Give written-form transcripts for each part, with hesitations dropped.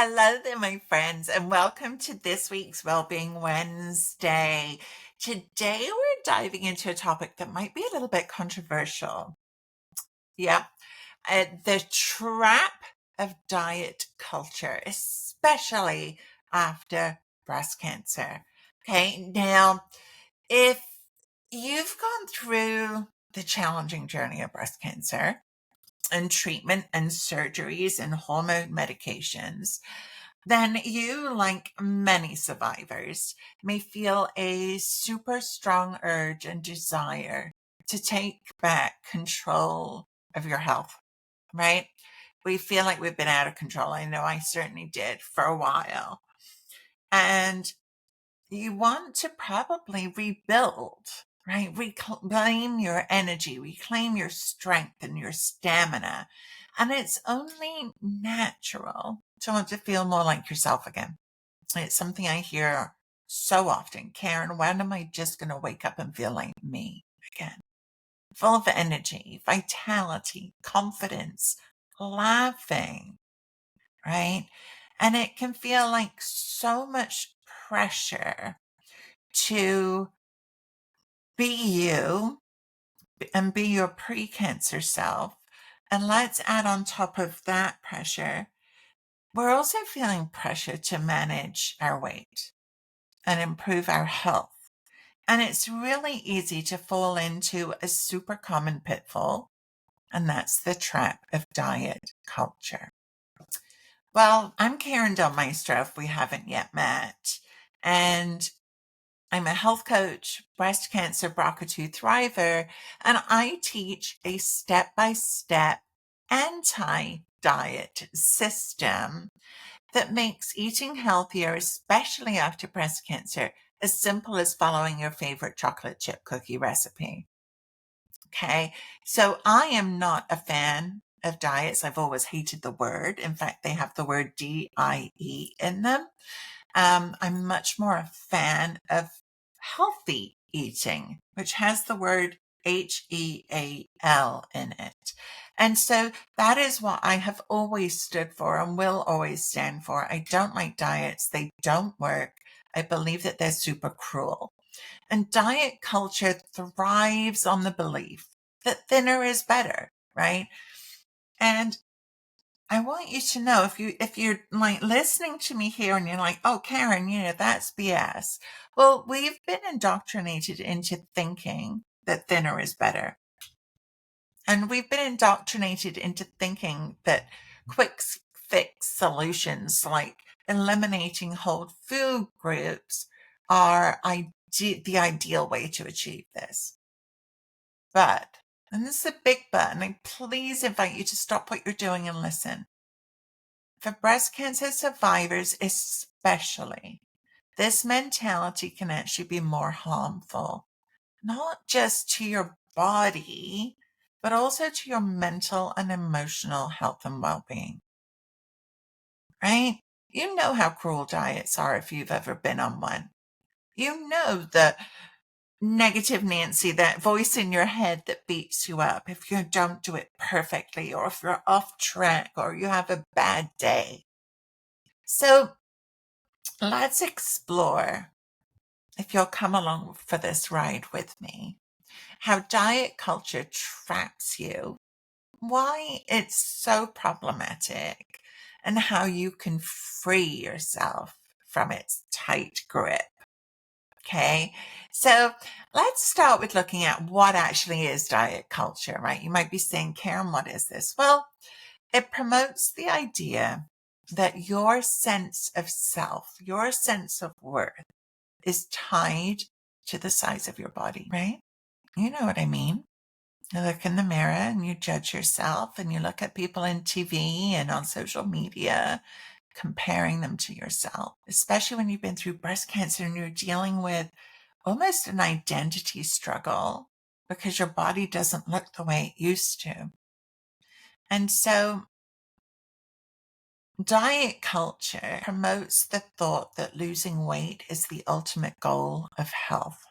Hello there, my friends, and welcome to this week's Wellbeing Wednesday. Today, we're diving into a topic that might be a little bit controversial. Yeah, the trap of diet culture, especially after breast cancer. Okay, now, if you've gone through the challenging journey of breast cancer and treatment and surgeries and hormone medications, then you, like many survivors, may feel a super strong urge and desire to take back control of your health, right? We feel like we've been out of control. I know I certainly did for a while. And you want to probably rebuild, right? Reclaim your energy, reclaim your strength and your stamina. And it's only natural to want to feel more like yourself again. It's something I hear so often. Karen, when am I just going to wake up and feel like me again? Full of energy, vitality, confidence, laughing, right? And it can feel like so much pressure to be you and be your pre-cancer self. And let's add on top of that pressure, we're also feeling pressure to manage our weight and improve our health. And it's really easy to fall into a super common pitfall, and that's the trap of diet culture. Well, I'm Karen Delmeister, if we haven't yet met, and I'm a health coach, breast cancer BRCA2 thriver, and I teach a step-by-step anti-diet system that makes eating healthier, especially after breast cancer, as simple as following your favorite chocolate chip cookie recipe. Okay, so I am not a fan of diets. I've always hated the word. In fact, they have the word DIE in them. I'm much more a fan of healthy eating, which has the word HEAL in it. And so that is what I have always stood for and will always stand for. I don't like diets. They don't work. I believe that they're super cruel. And diet culture thrives on the belief that thinner is better, right? And I want you to know, if you're like listening to me here and you're like, oh, Karen, that's BS. Well, we've been indoctrinated into thinking that thinner is better. And we've been indoctrinated into thinking that quick fix solutions like eliminating whole food groups are the ideal way to achieve this. But, and this is a big but, and I please invite you to stop what you're doing and listen. For breast cancer survivors especially, this mentality can actually be more harmful, not just to your body, but also to your mental and emotional health and well-being. Right? You know how cruel diets are if you've ever been on one. You know the negative Nancy, that voice in your head that beats you up if you don't do it perfectly, or if you're off track, or you have a bad day. So let's explore, if you'll come along for this ride with me, how diet culture traps you, why it's so problematic, and how you can free yourself from its tight grip. Okay, so let's start with looking at what actually is diet culture, right? You might be saying, Karen, what is this? Well, it promotes the idea that your sense of self, your sense of worth, is tied to the size of your body, right? You know what I mean. You look in the mirror and you judge yourself, and you look at people in TV and on social media, comparing them to yourself, especially when you've been through breast cancer and you're dealing with almost an identity struggle because your body doesn't look the way it used to. And so diet culture promotes the thought that losing weight is the ultimate goal of health,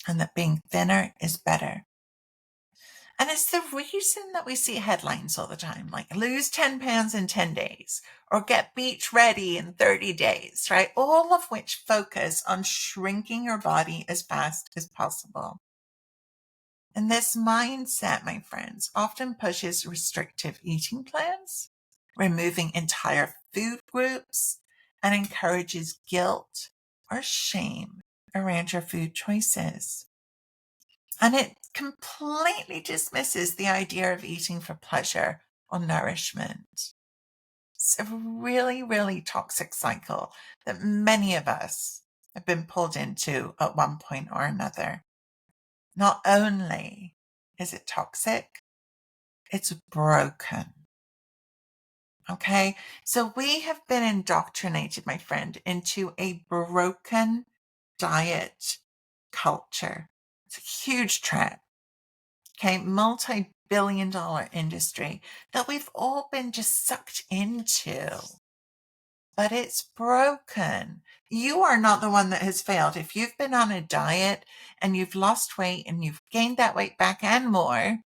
and that being thinner is better. And it's the reason that we see headlines all the time, like lose 10 pounds in 10 days or get beach ready in 30 days, right? All of which focus on shrinking your body as fast as possible. And this mindset, my friends, often pushes restrictive eating plans, removing entire food groups, and encourages guilt or shame around your food choices. And it completely dismisses the idea of eating for pleasure or nourishment. It's a really, really toxic cycle that many of us have been pulled into at one point or another. Not only is it toxic, it's broken. Okay? So we have been indoctrinated, my friend, into a broken diet culture. It's a huge trap. Okay? Multi-billion-dollar industry that we've all been just sucked into. But it's broken. You are not the one that has failed. If you've been on a diet and you've lost weight and you've gained that weight back and more,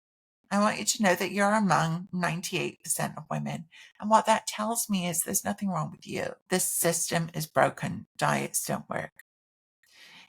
I want you to know that you're among 98% of women. And what that tells me is there's nothing wrong with you. This system is broken. Diets don't work.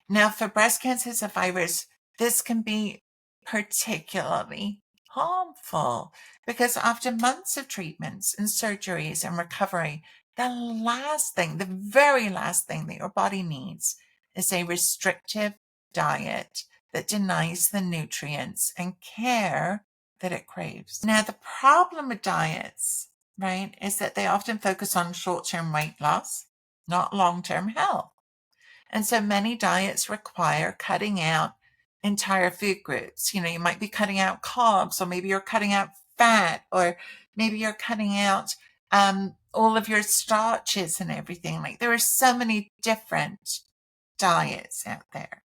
Now, for breast cancer survivors, this can be particularly harmful because after months of treatments and surgeries and recovery, the very last thing that your body needs is a restrictive diet that denies the nutrients and care that it craves. Now, the problem with diets, right, is that they often focus on short-term weight loss, not long-term health. And so many diets require cutting out entire food groups. You know, you might be cutting out carbs, or maybe you're cutting out fat, or maybe you're cutting out all of your starches and everything. Like there are so many different diets out there.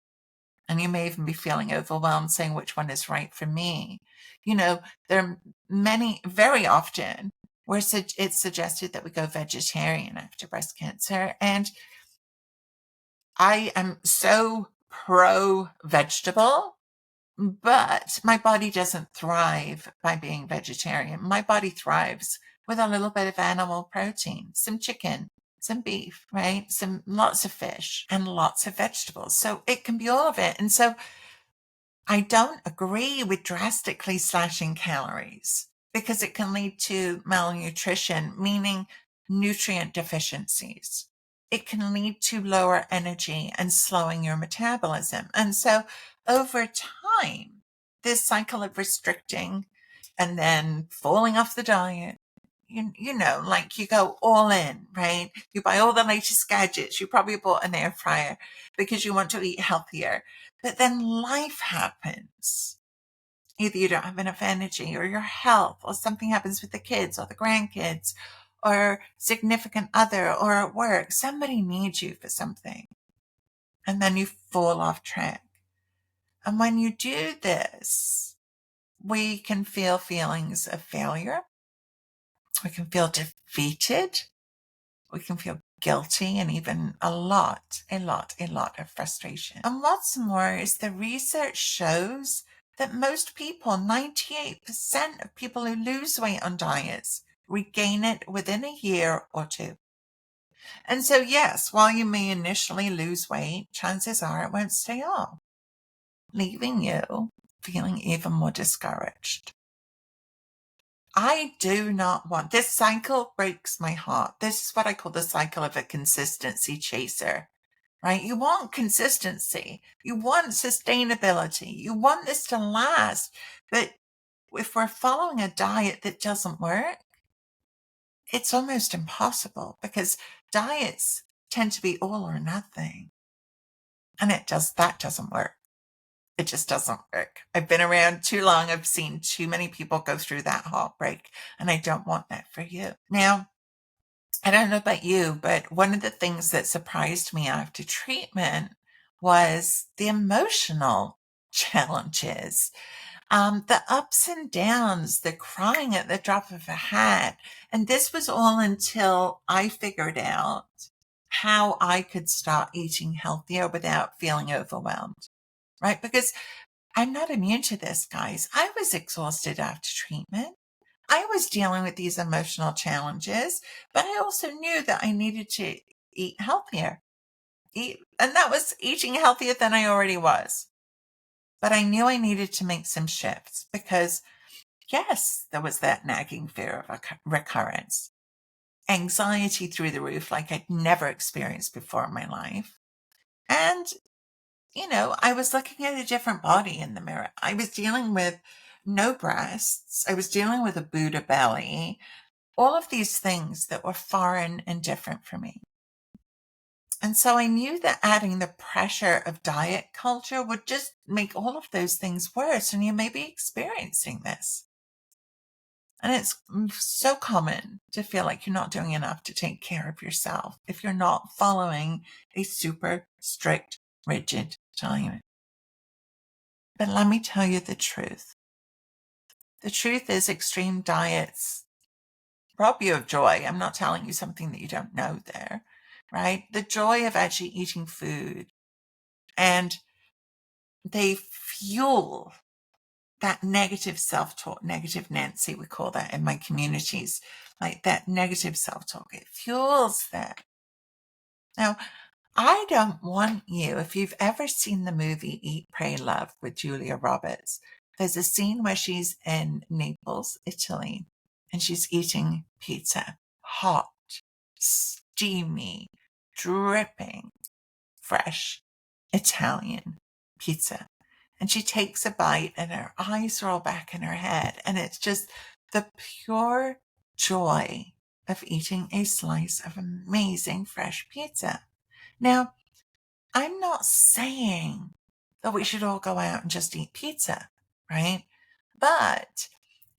And you may even be feeling overwhelmed saying which one is right for me. You know, there are many, very often, where it's suggested that we go vegetarian after breast cancer. And I am so pro vegetable, but my body doesn't thrive by being vegetarian. My body thrives with a little bit of animal protein, some chicken, some beef, right? Some lots of fish and lots of vegetables. So it can be all of it. And so I don't agree with drastically slashing calories because it can lead to malnutrition, meaning nutrient deficiencies. It can lead to lower energy and slowing your metabolism. And so over time, this cycle of restricting and then falling off the diet, you know, like you go all in, right? You buy all the latest gadgets. You probably bought an air fryer because you want to eat healthier. But then life happens. Either you don't have enough energy or your health or something happens with the kids or the grandkids or significant other or at work. Somebody needs you for something. And then you fall off track. And when you do this, we can feel feelings of failure. We can feel defeated. We can feel guilty and even a lot of frustration. And what's more is the research shows that most people, 98% of people who lose weight on diets, regain it within a year or two. And so, yes, while you may initially lose weight, chances are it won't stay off, leaving you feeling even more discouraged. I do not want this cycle breaks my heart. This is what I call the cycle of a consistency chaser, right? You want consistency. You want sustainability. You want this to last. But if we're following a diet that doesn't work, it's almost impossible because diets tend to be all or nothing. And that doesn't work. It just doesn't work. I've been around too long. I've seen too many people go through that heartbreak, and I don't want that for you. Now, I don't know about you, but one of the things that surprised me after treatment was the emotional challenges, the ups and downs, the crying at the drop of a hat. And this was all until I figured out how I could start eating healthier without feeling overwhelmed, right? Because I'm not immune to this, guys. I was exhausted after treatment. I was dealing with these emotional challenges, but I also knew that I needed to eat healthier. And that was eating healthier than I already was. But I knew I needed to make some shifts because, yes, there was that nagging fear of a recurrence, anxiety through the roof like I'd never experienced before in my life. And, I was looking at a different body in the mirror. I was dealing with no breasts. I was dealing with a Buddha belly, all of these things that were foreign and different for me. And so I knew that adding the pressure of diet culture would just make all of those things worse. And you may be experiencing this. And it's so common to feel like you're not doing enough to take care of yourself if you're not following a super strict, rigid diet. But let me tell you the truth. The truth is extreme diets rob you of joy. I'm not telling you something that you don't know there, right? The joy of actually eating food, and they fuel that negative self-talk, negative Nancy, we call that in my communities, like that negative self-talk. It fuels that. Now, I don't want you, if you've ever seen the movie Eat, Pray, Love with Julia Roberts, there's a scene where she's in Naples, Italy, and she's eating pizza, hot, steamy, dripping, fresh Italian pizza. And she takes a bite and her eyes roll back in her head. And it's just the pure joy of eating a slice of amazing fresh pizza. Now, I'm not saying that we should all go out and just eat pizza, right? But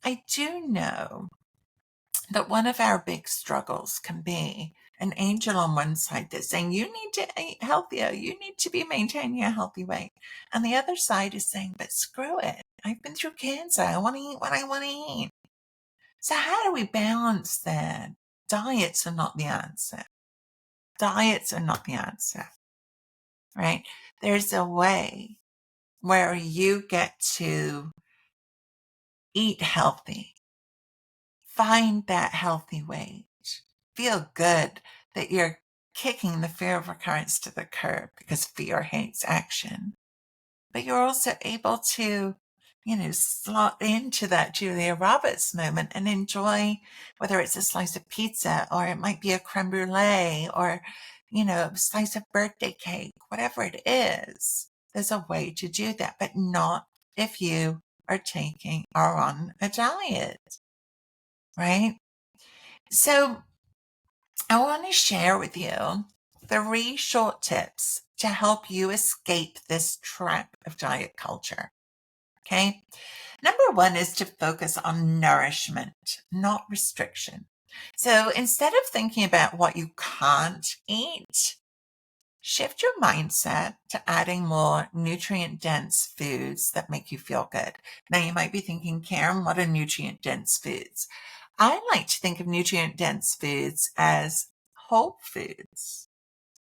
I do know that one of our big struggles can be an angel on one side that's saying, you need to eat healthier, you need to be maintaining a healthy weight. And the other side is saying, but screw it. I've been through cancer. I want to eat what I want to eat. So how do we balance that? Diets are not the answer. Diets are not the answer, right? There's a way where you get to eat healthy, find that healthy weight, feel good that you're kicking the fear of recurrence to the curb because fear hates action. But you're also able to, slot into that Julia Roberts moment and enjoy, whether it's a slice of pizza or it might be a creme brulee or, a slice of birthday cake, whatever it is. There's a way to do that, but not if you are taking or on a diet, right? So I want to share with you 3 short tips to help you escape this trap of diet culture. Okay. Number 1 is to focus on nourishment, not restriction. So instead of thinking about what you can't eat, shift your mindset to adding more nutrient dense foods that make you feel good. Now you might be thinking, Karen, what are nutrient dense foods? I like to think of nutrient dense foods as whole foods.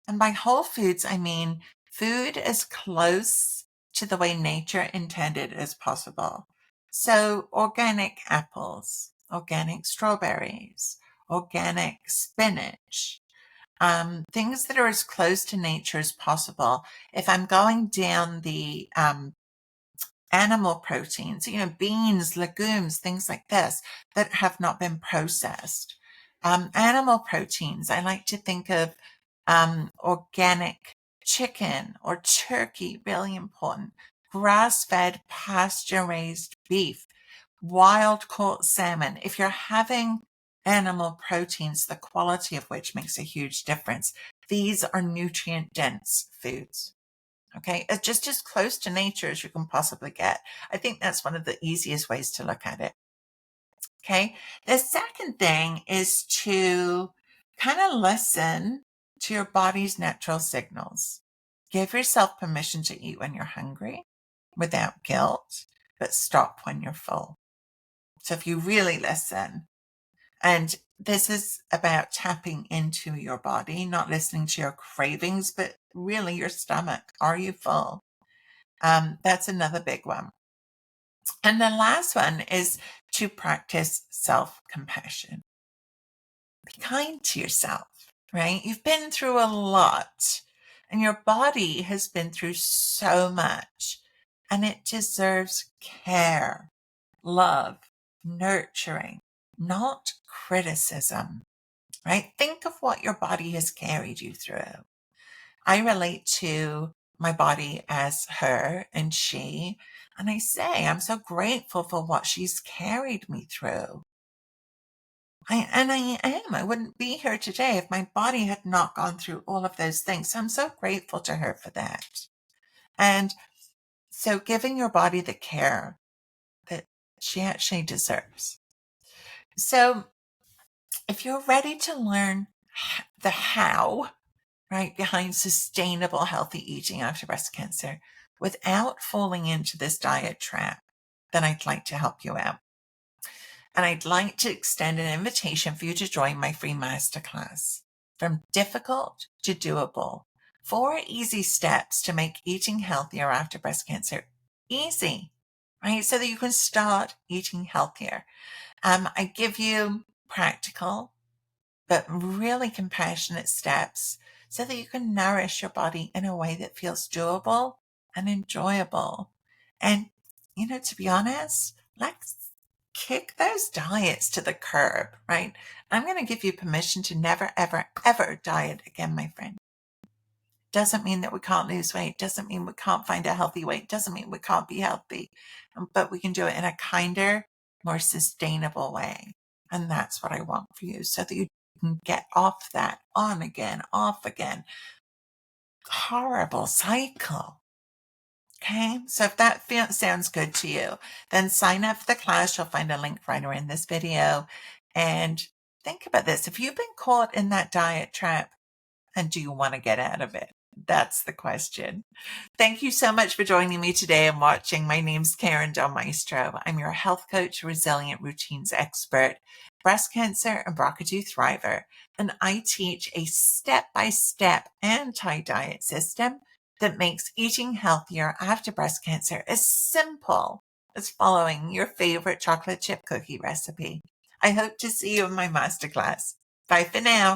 And by whole foods, I mean food as close to the way nature intended as possible. So organic apples, organic strawberries, organic spinach, things that are as close to nature as possible. If I'm going down the animal proteins, beans, legumes, things like this that have not been processed. Animal proteins, I like to think of organic chicken or turkey, really important. Grass-fed, pasture-raised beef, wild-caught salmon. If you're having animal proteins, the quality of which makes a huge difference, these are nutrient-dense foods. Okay, it's just as close to nature as you can possibly get. I think that's one of the easiest ways to look at it. Okay, the second thing is to kind of listen to your body's natural signals. Give yourself permission to eat when you're hungry without guilt, but stop when you're full. So if you really listen, and this is about tapping into your body, not listening to your cravings, but really your stomach. Are you full? That's another big one. And the last one is to practice self-compassion. Be kind to yourself, right? You've been through a lot and your body has been through so much and it deserves care, love, nurturing, not criticism, right? Think of what your body has carried you through. I relate to my body as her and she, and I say I'm so grateful for what she's carried me through. I am. I wouldn't be here today if my body had not gone through all of those things. So I'm so grateful to her for that. And so giving your body the care that she actually deserves. So if you're ready to learn the how, right, behind sustainable healthy eating after breast cancer without falling into this diet trap, then I'd like to help you out. And I'd like to extend an invitation for you to join my free masterclass, From Difficult to Doable. 4 easy steps to make eating healthier after breast cancer easy, right? So that you can start eating healthier. I give you practical but really compassionate steps so that you can nourish your body in a way that feels doable and enjoyable. And, to be honest, let's kick those diets to the curb, right? I'm going to give you permission to never, ever, ever diet again, my friend. Doesn't mean that we can't lose weight. Doesn't mean we can't find a healthy weight. Doesn't mean we can't be healthy. But we can do it in a kinder, more sustainable way. And that's what I want for you so that you can get off that on again, off again, horrible cycle. Okay, so if that sounds good to you, then sign up for the class. You'll find a link right around this video. And think about this. If you've been caught in that diet trap, and do you want to get out of it? That's the question. Thank you so much for joining me today and watching. My name's Karen Del Maestro. I'm your health coach, resilient routines expert, breast cancer and BRCA2 thriver, and I teach a step-by-step anti-diet system that makes eating healthier after breast cancer as simple as following your favorite chocolate chip cookie recipe. I hope to see you in my masterclass. Bye for now.